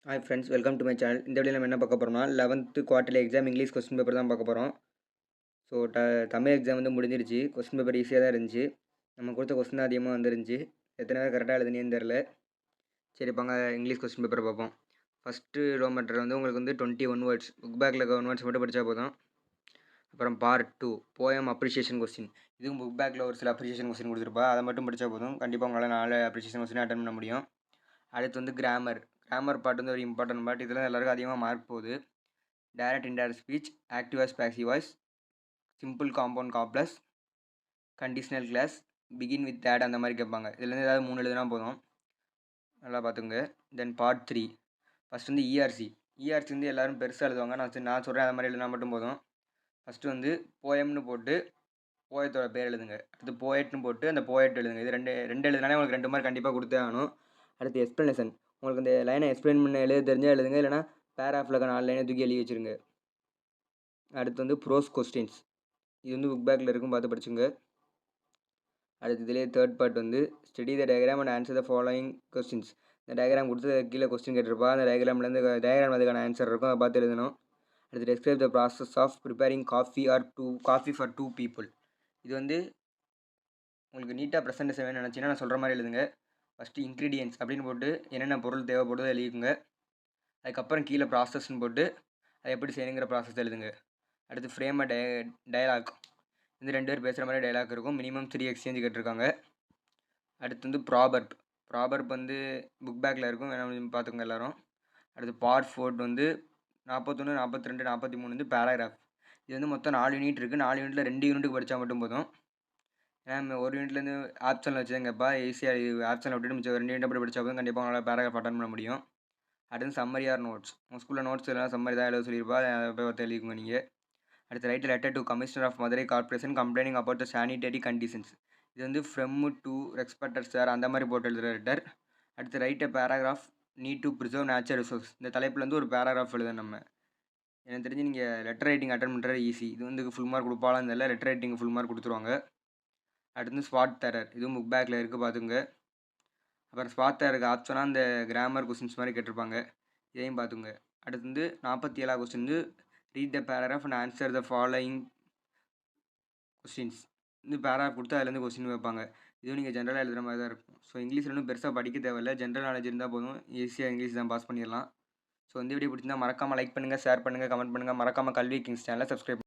Hi friends, welcome to my channel. இந்த வீடியோவில் நம்ம என்ன பார்க்க போகிறோம்னா 11th quarterly exam English question paper தான் பார்க்க போகிறோம். ஸோ தமிழ் எக்ஸாம் வந்து முடிஞ்சிருச்சு. கொஸ்டின் பேப்பர் ஈஸியாக தான் இருந்துச்சு. நம்ம கொடுத்த கொஸ்டின் தான் அதிகமாக வந்துருந்துச்சு. எத்தனை பேர் கரெக்டாக எழுதுனேன்னு தெரில. சரி பாங்க இங்கிலீஷ் கொஸ்டின் பேப்பரை பார்ப்போம். ஃபஸ்ட்டு ரோமேட்டர் வந்து உங்களுக்கு வந்து 21 வேர்ட்ஸ். புக் பேக்கில் இருக்க 1 வேர்ட்ஸ் மட்டும் படித்தா போதும். அப்புறம் பார்ட் 2 போயம் அப்ரிஷியேஷன் கொஸ்டின். இதுவும் புக் பேக்கில் ஒரு சில அப்ரிஷியேஷன் கொஸ்டின் கொடுத்துருப்பா. அதை மட்டும் படித்தா போதும். கண்டிப்பாக உங்களால் 4 அப்ரிஷியேஷன் கொஸ்டின் அட்டன் பண்ண முடியும். அடுத்து வந்து கிராமர் பார்ட் வந்து ஒரு இம்பார்ட்டன்ட் பார்ட். இதில் எல்லாருக்கும் அதிகமாக மார்க் போகுது. Direct indirect speech, active voice, passive voice, simple compound complex, conditional clause, begin with add அந்த மாதிரி கேட்பாங்க. இதுலேருந்து ஏதாவது 3 எழுதுனா போதும். நல்லா பார்த்துங்க. தென் பார்ட் 3 ஃபஸ்ட் வந்து இஆர்சி வந்து எல்லோரும் பெருசாக எழுதுவாங்க. நான் சொல்கிறேன் அதை மாதிரி எழுதினா மட்டும் போதும். ஃபஸ்ட்டு வந்து போயம்னு போட்டு போயத்தோட பேர் எழுதுங்க. அடுத்து போயட்னு போட்டு அந்த போயட் எழுதுங்க. இது ரெண்டு எழுதுனாலே உங்களுக்கு 2 மார்க் கண்டிப்பாக கொடுத்தே ஆகணும். அடுத்து எக்ஸ்ப்ளனேஷன். உங்களுக்கு இந்த லைனை எக்ஸ்பிளைன் பண்ண எழுத தெரிஞ்சால் எழுதுங்க, இல்லைனா பேராஃபில் 4 லைனை தூக்கி எழுதி வச்சுருங்க. அடுத்து வந்து ப்ரோஸ் கொஸ்டின்ஸ். இது வந்து புக் பேக்கில் இருக்கும், பார்த்து படிச்சுங்க. அடுத்து இதிலே தேர்ட் பார்ட் வந்து study the diagram and answer the following questions. இந்த டயக்ராம் கொடுத்து கீழே கொஸ்டின் கேட்டிருப்பா. அந்த டயக்ராம் அதுக்கான ஆன்சர் இருக்கும், அதை பார்த்து எழுதணும். அடுத்து describe the process of preparing coffee for 2 people. இது வந்து உங்களுக்கு நீட்டாக ப்ரெசன்டேஷன் வேணும்னு நினச்சிங்கன்னா நான் சொல்கிற மாதிரி எழுதுங்க. ஃபஸ்ட்டு இன்க்ரீடியன்ஸ் அப்படின்னு போட்டு என்னென்ன பொருள் தேவைப்படுதோ எழுதிக்குங்க. அதுக்கப்புறம் கீழே ப்ராசஸ்ன்னு போட்டு அதை எப்படி செய்யணுங்கிற ப்ராசஸ் எழுதுங்க. அடுத்து ஃப்ரேம் டயலாக். இந்த 2 பேர் பேசுகிற மாதிரி டயலாக் இருக்கும். மினிமம் 3 எக்ஸ்சேஞ்சு கேட்டிருக்காங்க. அடுத்து வந்து ப்ராபர்ப் வந்து புக் பேக்கில் இருக்கும், வேணால் பார்த்துக்கோங்க எல்லோரும். அடுத்து பார்ட் 4 வந்து 41, 42, 43 வந்து பேராகிராஃப். இது வந்து மொத்தம் 4 யூனிட் இருக்குது. 4 யூனிட்டில் 2 யூனிட்டுக்கு படித்தா மட்டும் போதும். ஏன்னா ஒரு யூனிட்லேருந்து ஆப்ஷனில் வச்சுதாங்கப்பா, ஈஸியாக ஆப்ஷனில் விட்டுட்டு மிச்சம் 2 யூனிட் அப்படி படித்தா போதும். கண்டிப்பாக உங்களால் பேராகிராஃப் அட்டன் பண்ண முடியும். அடுத்து சம்மரி ஆர் நோட்ஸ். உங்கள் ஸ்கூலில் நோட்ஸ் எல்லாம் சம்மரி தான் எழுத சொல்லியிருப்பா, அதை போய் பார்த்து எழுதிக்கோங்க நீங்கள். அடுத்து write letter to commissioner of Madurai corporation complaining about the sanitary conditions. இது வந்து ஃப்ரம் டு ரெஸ்பெக்டட் சார் அந்த மாதிரி போட்டு எழுதுகிற லெட்டர். அடுத்து right paragraph need to preserve natural resource. இந்த தலைப்புலேருந்து ஒரு பேராகிராஃப் எழுத நம்ம. எனக்கு தெரிஞ்சு நீங்கள் லெட்டர் ரைட்டிங் அட்டன் பண்ணுறது ஈஸி. இது வந்து ஃபுல் மார்க் கொடுப்பாலும் தெரியல, லெட்டர் ரைட்டிங் ஃபுல் மார்க் கொடுத்துருவாங்க. அடுத்து ஸ்பாட் தரர். இதுவும் புக் பேக்கில் இருக்குது, பார்த்துங்க. அப்புறம் ஸ்பாட் தரருக்கு ஆப்ஷனாக இந்த கிராமர் கொஸ்டின்ஸ் மாதிரி கேட்டிருப்பாங்க, இதையும் பார்த்துங்க. அடுத்து வந்து 47 கொஸ்டின் வந்து read the paragraph and answer the following questions. இந்த பேராகிராஃப் கொடுத்து அதுலேருந்து கொஸ்டின் வைப்பாங்க. இதுவும் நீங்கள் ஜென்ரலாக எழுதுகிற மாதிரி தான் இருக்கும். ஸோ இங்கிலீஷில் ஒன்றும் பெருசாக படிக்க தேவையில்லை, ஜென்ரல் நாலேஜ் இருந்தால் போதும், ஈஸியாக இங்கிலீஷ் தான் பாஸ் பண்ணிடலாம். ஸோ இந்த வீடியோ பிடிச்சிருந்தால் மறக்காமல் லைக் பண்ணுங்கள், ஷேர் பண்ணுங்கள், கமெண்ட் பண்ணுங்கள். மறக்காமல் கல்வி கிங்ஸ் சேனலை சப்ஸ்கிரைப்